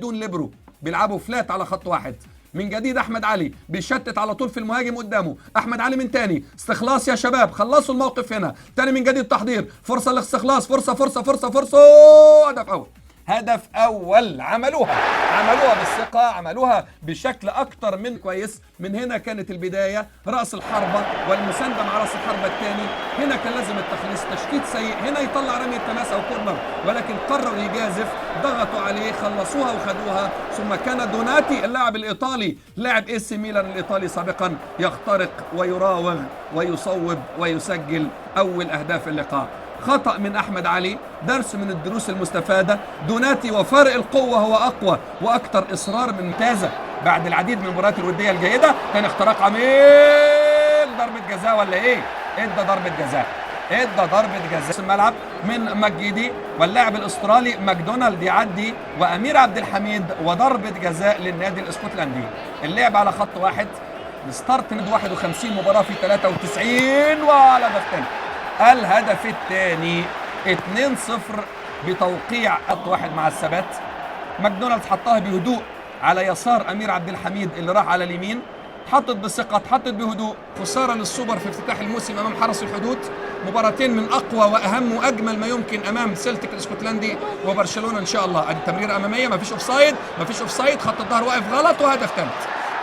بدون ليبرو، بيلعبوا فلات على خط واحد. من جديد احمد علي بيشتت على طول في المهاجم قدامه. احمد علي من تاني استخلاص يا شباب، خلصوا الموقف هنا. تاني من جديد تحضير، فرصه لاستخلاص، فرصه فرصه فرصه فرصه. هدف اول، هدف اول. عملوها بالثقه، عملوها بشكل اكتر من كويس. من هنا كانت البدايه، راس الحربه والمسانده مع راس الحربه الثاني. هنا كان لازم التخليص، تشتيت سيء. هنا يطلع رميه تماس او كورنر، ولكن قرر يجازف، ضغطوا عليه، خلصوها وخدوها. ثم كان دوناتي اللاعب الايطالي، لاعب اي سي ميلان الايطالي سابقا، يخترق ويراوغ ويصوب ويسجل اول اهداف اللقاء. خطأ من أحمد علي، درس من الدروس المستفادة. دوناتي وفارق القوة هو أقوى وأكثر إصرار من ممتازة بعد العديد من المباريات الودية الجيدة. كان اختراق عميق، ضربة جزاء ولا إيه؟ إدى ضربة جزاء في الملعب من مجيدي، واللاعب الأسترالي ماكدونالد يعدي، وأمير عبد الحميد، وضربة جزاء للنادي الاسكتلندي. اللعب على خط واحد، ستارت 51 مباراة في 93 وعلى هدف تاني. الهدف الثاني 2-0 بتوقيع خط واحد مع الثبات. ماكدونالدز حطها بهدوء على يسار امير عبد الحميد اللي راح على اليمين، حطت بثقه، حطت بهدوء. خساره للسوبر في افتتاح الموسم امام حرس الحدود. مباراتين من اقوى واهم واجمل ما يمكن امام سيلتيك الاسكتلندي وبرشلونه ان شاء الله. ادي تمريره اماميه، ما فيش اوفسايد، خط الظهر واقف غلط، وهدف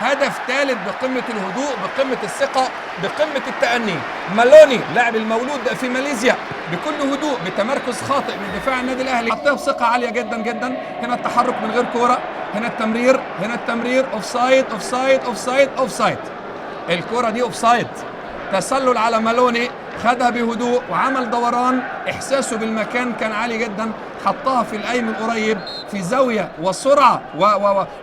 هدف ثالث بقمة الهدوء، بقمة الثقة، بقمة التأني. مالوني لاعب المولود في ماليزيا بكل هدوء، بتمركز خاطئ من دفاع النادي الأهلي، حطها بثقة عالية جدا جدا. هنا التحرك من غير كورة، هنا التمرير، اوفسايد. الكورة دي اوفسايد. تسلل على مالوني، خدها بهدوء وعمل دوران. إحساسه بالمكان كان عالي جدا، حطها في القايم القريب في زاويه وسرعه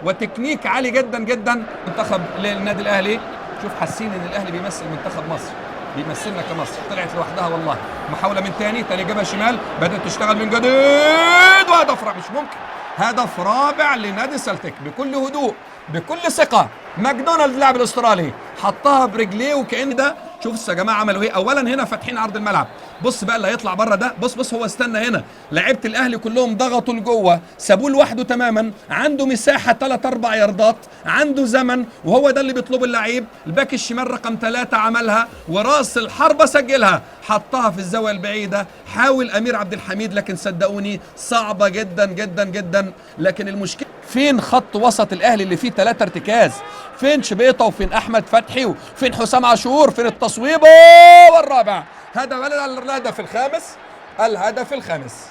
وتكنيك عالي جدا جدا. منتخب للنادي الاهلي، شوف حاسين ان الاهلي بيمثل منتخب مصر، بيمثلنا كمصر. طلعت لوحدها والله. محاوله من تاني جابها شمال، بدات تشتغل من جديد، وهدف رابع. مش ممكن، هدف رابع لنادي سلتيك بكل هدوء بكل ثقه. ماكدونالد اللاعب الاسترالي حطها برجليه، وكأن ده، شوف يا جماعه عملوا ايه. اولا هنا فاتحين عرض الملعب، بص بقى اللي هيطلع بره ده، بص هو استنى هنا. لعيبه الاهلي كلهم ضغطوا لجوه، سابوه لوحده تماما، عنده مساحه 3-4 ياردات، عنده زمن، وهو ده اللي بيطلبه اللعيب. الباك الشمال رقم 3 عملها، وراس الحربه سجلها، حطها في الزاويه البعيده. حاول امير عبد الحميد، لكن صدقوني صعبه جدا جدا جدا. لكن المشكله فين خط وسط الاهلي اللي فيه 3 ارتكاز؟ فين شبيطه، وفين احمد فتحي، وفين حسام عاشور، فين التصويب؟ والرابع الهدف الخامس.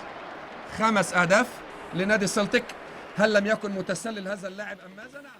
5 اهداف لنادي سلتيك. هل لم يكن متسلل هذا اللاعب ام ماذا؟ نعم.